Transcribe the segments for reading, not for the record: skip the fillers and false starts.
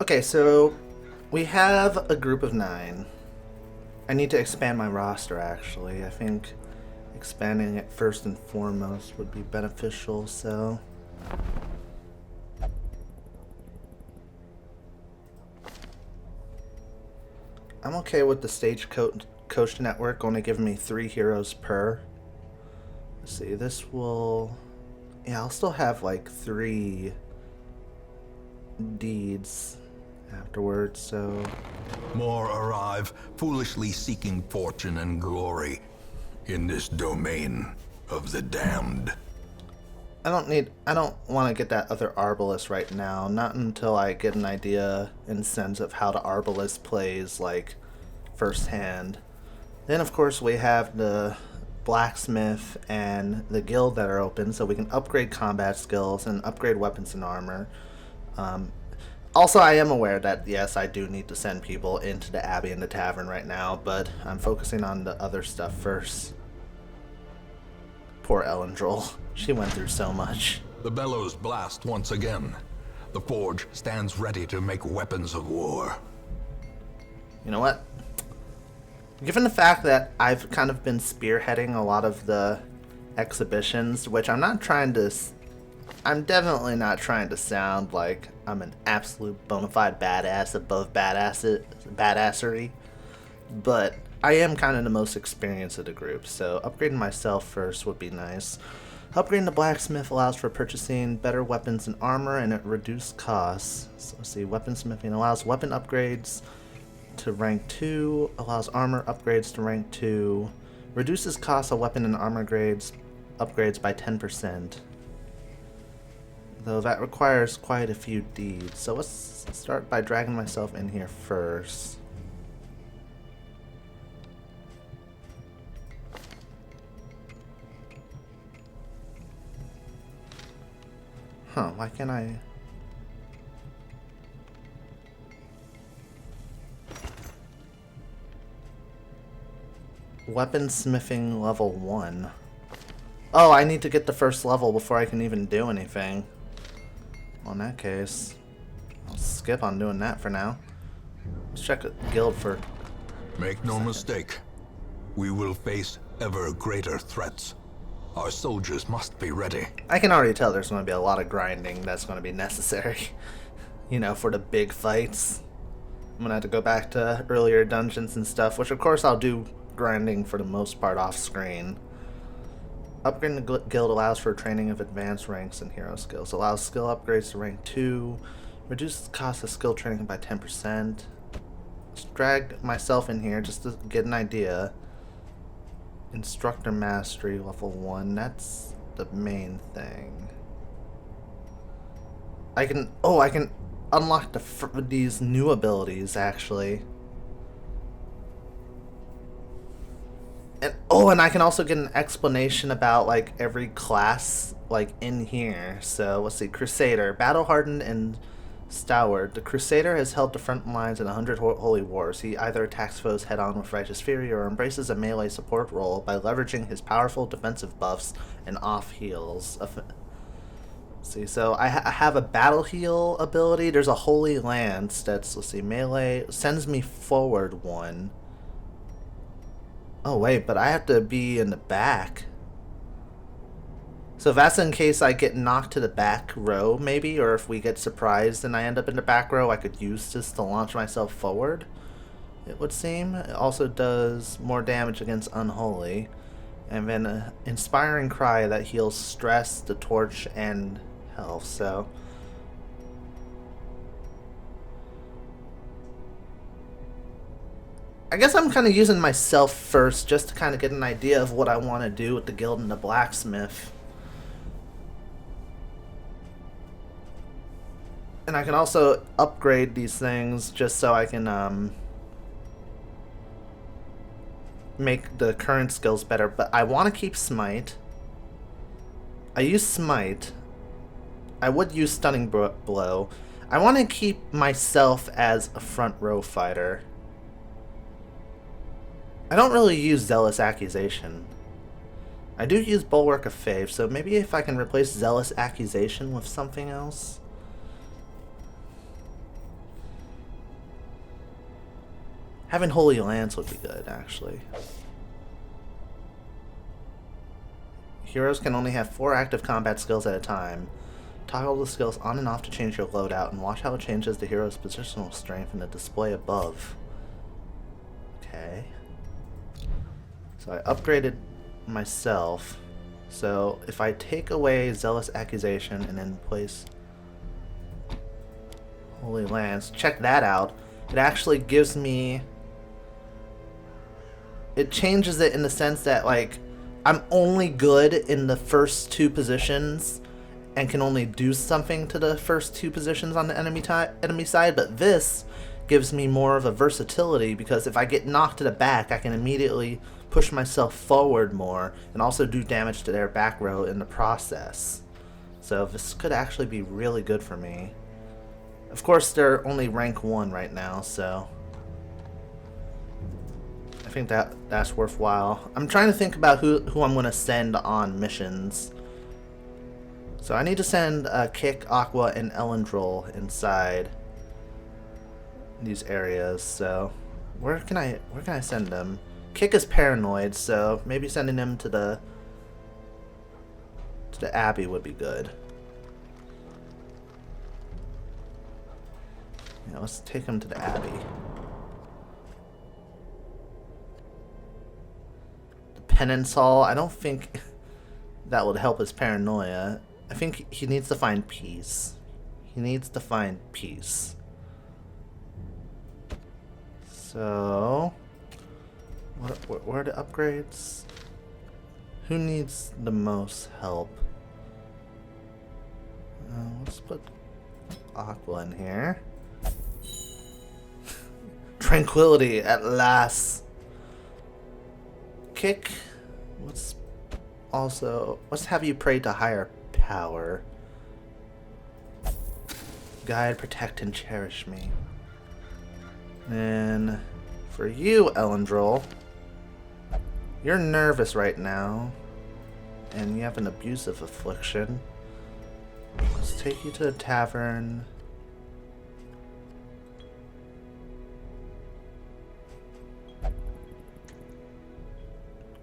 Okay, so we have a group of 9. I need to expand my roster, actually. I think expanding it first and foremost would be beneficial, so... I'm okay with the Stagecoach Network only giving me 3 heroes per. Let's see, this will... Yeah, I'll still have like 3 deeds afterwards, so... More arrive, foolishly seeking fortune and glory in this domain of the damned. I don't want to get that other Arbalest right now, not until I get an idea and sense of how the Arbalest plays, like, firsthand. Then, of course, we have the Blacksmith and the Guild that are open, so we can upgrade combat skills and upgrade weapons and armor. Also, I am aware that, yes, I do need to send people into the Abbey and the Tavern right now, but I'm focusing on the other stuff first. Poor Elendril. She went through so much. The bellows blast once again. The forge stands ready to make weapons of war. You know what? Given the fact that I've kind of been spearheading a lot of the exhibitions, which I'm definitely not trying to sound like I'm an absolute bona fide badass above badassery, but I am kind of the most experienced of the group, so upgrading myself first would be nice. Upgrading the Blacksmith allows for purchasing better weapons and armor, and it reduced costs. So let's see, weaponsmithing allows weapon upgrades to rank 2, allows armor upgrades to rank 2, reduces costs of weapon and armor upgrades by 10%. Though that requires quite a few deeds, so let's start by dragging myself in here first. Huh, why can't I... Weaponsmithing level 1. Oh, I need to get the first level before I can even do anything. Well, in that case, I'll skip on doing that for now. Let's check the guild for... Make no mistake. We will face ever greater threats. Our soldiers must be ready. I can already tell there's going to be a lot of grinding that's going to be necessary. You know, for the big fights. I'm going to have to go back to earlier dungeons and stuff, which of course I'll do grinding for the most part off screen. Upgrading the guild allows for training of advanced ranks and hero skills. Allows skill upgrades to rank 2. Reduces the cost of skill training by 10%. Let's drag myself in here just to get an idea. Instructor Mastery level 1. That's the main thing. I can unlock these new abilities actually. And I can also get an explanation about like every class like in here. So let's see, Crusader, battle hardened and stalwart. The Crusader has held the front lines in 100 holy wars. He either attacks foes head on with righteous fury or embraces a melee support role by leveraging his powerful defensive buffs and off heals. See, so I have a battle heal ability. There's a holy lance that's, let's see, melee sends me forward 1. Oh wait, but I have to be in the back. So that's in case I get knocked to the back row, maybe, or if we get surprised and I end up in the back row, I could use this to launch myself forward, it would seem. It also does more damage against Unholy. And then an Inspiring Cry that heals stress, the torch, and health, so... I guess I'm kind of using myself first just to kind of get an idea of what I want to do with the guild and the blacksmith. And I can also upgrade these things just so I can make the current skills better. But I want to keep Smite. I use Smite. I would use Stunning Blow. I want to keep myself as a front row fighter. I don't really use Zealous Accusation. I do use Bulwark of Faith, so maybe if I can replace Zealous Accusation with something else. Having Holy Lance would be good, actually. Heroes can only have 4 active combat skills at a time. Toggle the skills on and off to change your loadout, and watch how it changes the hero's positional strength in the display above. Okay. So I upgraded myself. So if I take away Zealous Accusation and then place Holy Lance, check that out. It actually gives me... It changes it in the sense that, like, I'm only good in the first 2 positions and can only do something to the first 2 positions on the enemy side, but this gives me more of a versatility because if I get knocked to the back, I can immediately push myself forward more and also do damage to their back row in the process. So this could actually be really good for me. Of course, they're only rank 1 right now, so I think that's worthwhile. I'm trying to think about who I'm going to send on missions. So I need to send Kick, Aqua, and Elendril inside these areas. So where can I send them? Kick is paranoid, so maybe sending him to the Abbey would be good. Yeah, let's take him to the Abbey. The Penance Hall, I don't think that would help his paranoia. I think he needs to find peace. He needs to find peace. So, what are the upgrades? Who needs the most help? Let's put Aqua in here. Tranquility at last. Kick. Let's have you pray to higher power. Guide, protect, and cherish me. And for you, Elendril, you're nervous right now, and you have an abusive affliction. Let's take you to the tavern.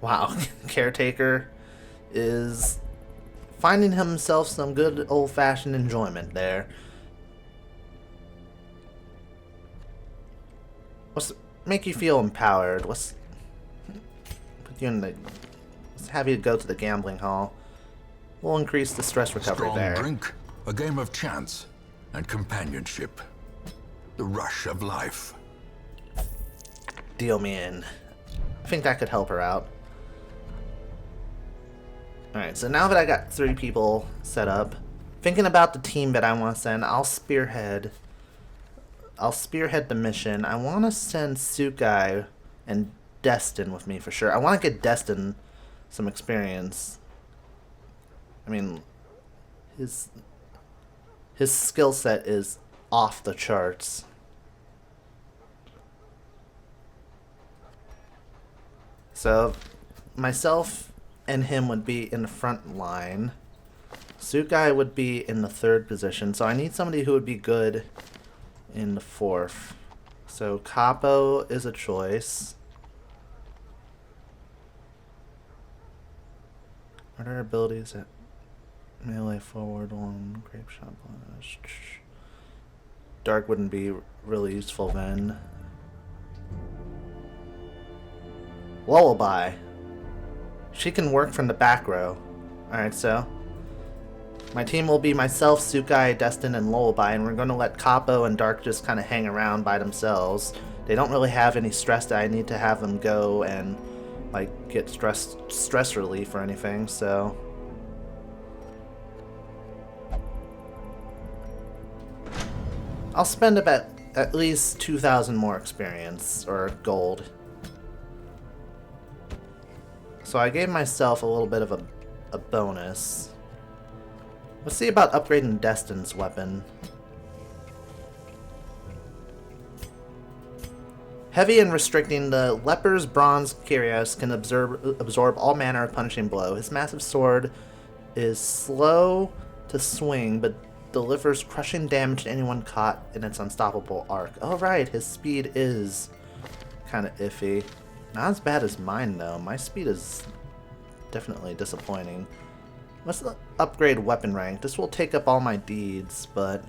Wow, Caretaker is finding himself some good old-fashioned enjoyment there. What's make you feel empowered? Let's put you in the. Let's have you go to the gambling hall. We'll increase the stress recovery Strong there. drink, a game of chance, and companionship. The rush of life. Deal me in. I think that could help her out. Alright, so now that I got 3 people set up, thinking about the team that I want to send, I'll spearhead the mission. I want to send Sukai and Destin with me for sure. I want to get Destin some experience. I mean, his skill set is off the charts. So, myself and him would be in the front line. Sukai would be in the 3rd position, so I need somebody who would be good in the 4th. So Capo is a choice. What are abilities at melee forward 1, grape shot blast? Dark wouldn't be really useful then. Lullaby. She can work from the back row. Alright, so my team will be myself, Sukai, Destin, and Lullaby, and we're going to let Capo and Dark just kind of hang around by themselves. They don't really have any stress that I need to have them go and like get stress relief or anything, so I'll spend about at least 2,000 more experience or gold. So I gave myself a little bit of a bonus. Let's see about upgrading Destin's weapon. Heavy and restricting, the Leper's Bronze Kyrios can absorb all manner of punishing blow. His massive sword is slow to swing, but delivers crushing damage to anyone caught in its unstoppable arc. Oh right, his speed is kind of iffy. Not as bad as mine, though. My speed is definitely disappointing. Let's upgrade weapon rank. This will take up all my deeds, but...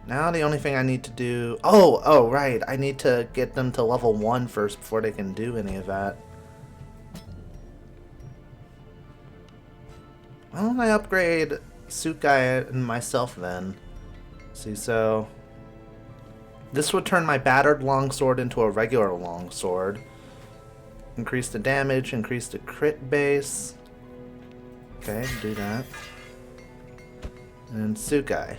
Now the only thing I need to do... Oh, right. I need to get them to level 1 first before they can do any of that. Why don't I upgrade Sukai and myself then? See, so... This would turn my battered longsword into a regular longsword. Increase the damage, increase the crit base. Okay, do that. And Sukai.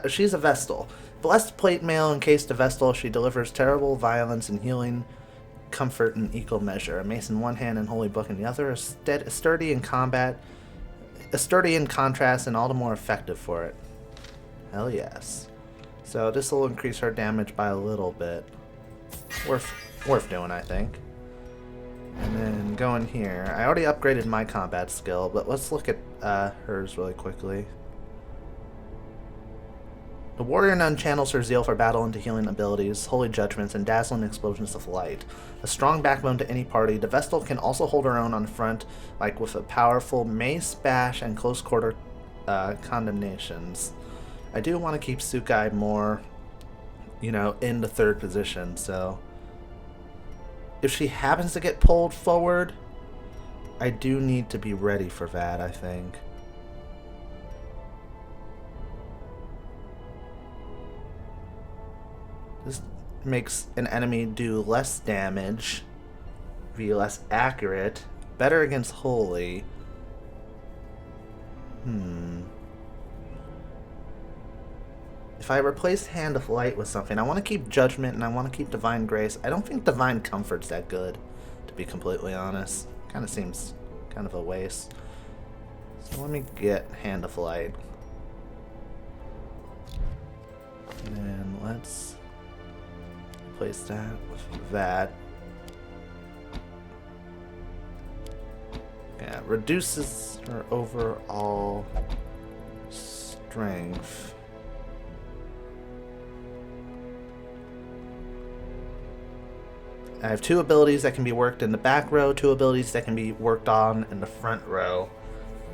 She's a Vestal. Blessed plate mail encased a Vestal. She delivers terrible violence and healing comfort in equal measure. A mace in one hand and holy book in the other. Sturdy in combat. Sturdy in contrast and all the more effective for it. Hell yes. So this will increase her damage by a little bit. Worth doing, I think. And then going here. I already upgraded my combat skill, but let's look at hers really quickly. The warrior nun channels her zeal for battle into healing abilities, holy judgments, and dazzling explosions of light. A strong backbone to any party, the Vestal can also hold her own on the front, like with a powerful mace, bash, and close quarter condemnations. I do want to keep Sukai more, you know, in the third position, so... If she happens to get pulled forward, I do need to be ready for that, I think. This makes an enemy do less damage, be less accurate, better against holy. If I replace Hand of Light with something, I want to keep Judgment and I want to keep Divine Grace. I don't think Divine Comfort's that good, to be completely honest. Kind of seems kind of a waste. So let me get Hand of Light. And then let's replace that with that. Yeah, reduces her overall strength. I have 2 abilities that can be worked in the back row, 2 abilities that can be worked on in the front row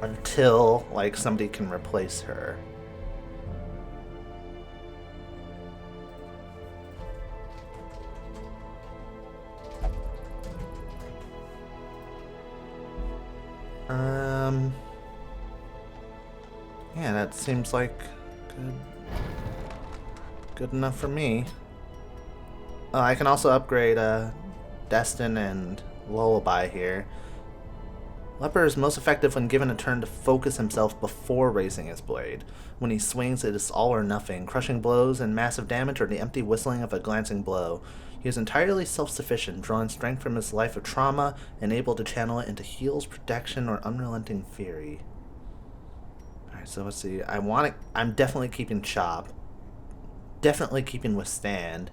until, like, somebody can replace her. Yeah, that seems like good enough for me. I can also upgrade Destin and Lullaby here. Leper is most effective when given a turn to focus himself before raising his blade. When he swings, it is all or nothing, crushing blows and massive damage or the empty whistling of a glancing blow. He is entirely self-sufficient, drawing strength from his life of trauma and able to channel it into heals, protection, or unrelenting fury. Alright, so let's see. I'm definitely keeping Chop. Definitely keeping Withstand.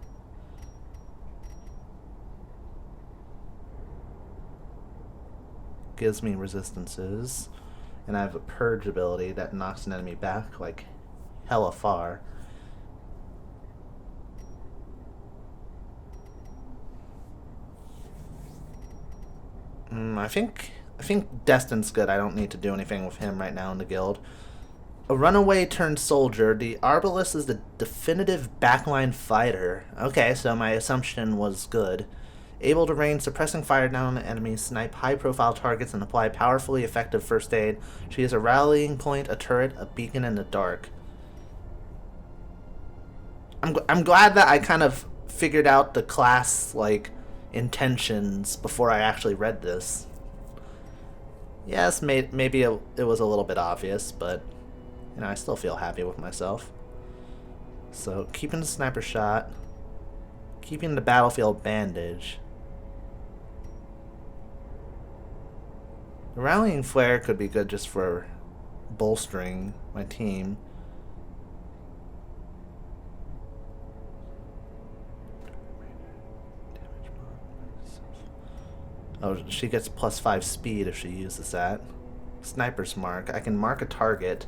Gives me resistances, and I have a purge ability that knocks an enemy back like hella far. I think Destin's good. I don't need to do anything with him right now in the guild. A runaway turned soldier. The Arbalest is the definitive backline fighter. Okay, so my assumption was good. Able to rain suppressing fire down on enemies, snipe high-profile targets, and apply powerfully effective first aid. She is a rallying point, a turret, a beacon in the dark. I'm glad that I kind of figured out the class, like, intentions before I actually read this. Yes, maybe it was a little bit obvious, but, you know, I still feel happy with myself. So, keeping the sniper shot. Keeping the battlefield bandage. The rallying flare could be good just for bolstering my team. Oh, she gets +5 speed if she uses that. Sniper's mark. I can mark a target,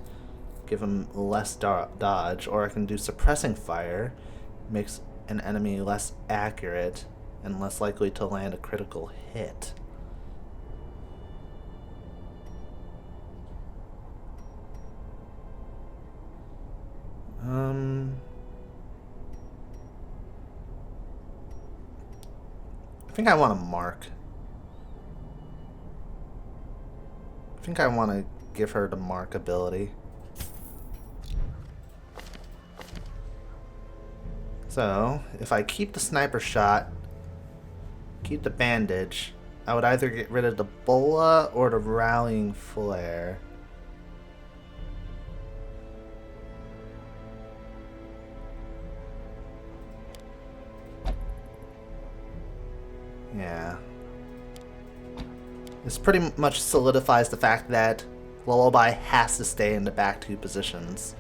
give him less dodge, or I can do suppressing fire, makes an enemy less accurate and less likely to land a critical hit. I think I want to mark. I think I want to give her the mark ability. So, if I keep the sniper shot, keep the bandage, I would either get rid of the bola or the rallying flare. Yeah. This pretty much solidifies the fact that Lullaby has to stay in the back two positions.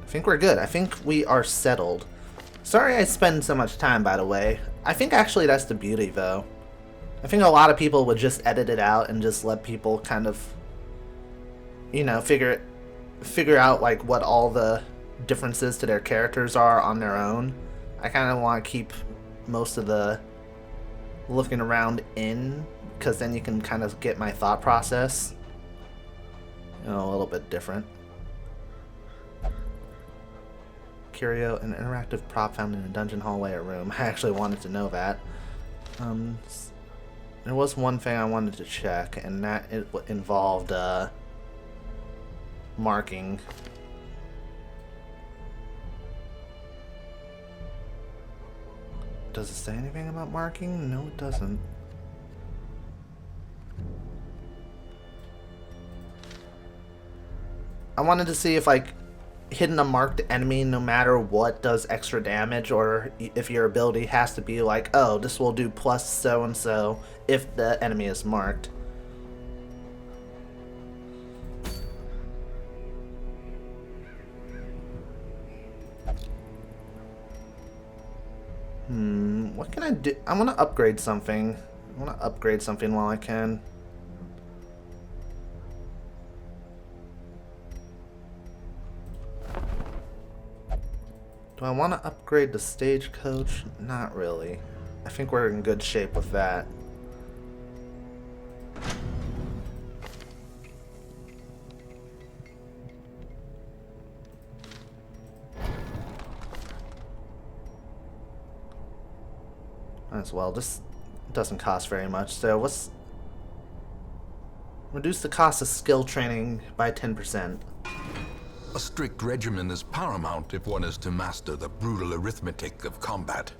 I think we're good. I think we are settled. Sorry I spend so much time, by the way. I think actually that's the beauty, though. I think a lot of people would just edit it out and just let people kind of, you know, figure out like what all the differences to their characters are on their own. I kind of want to keep most of the looking around in, because then you can kind of get my thought process, you know, a little bit different. Curio, an interactive prop found in a dungeon hallway or room. I actually wanted to know that. There was one thing I wanted to check, and that it involved marking. Does it say anything about marking? No, it doesn't. I wanted to see if like hitting a marked enemy no matter what does extra damage, or if your ability has to be like, oh, this will do plus so and so if the enemy is marked. What can I do? I want to upgrade something. I want to upgrade something while I can. Do I want to upgrade the stagecoach? Not really. I think we're in good shape with that. As well, this doesn't cost very much, so let's reduce the cost of skill training by 10%. A strict regimen is paramount if one is to master the brutal arithmetic of combat.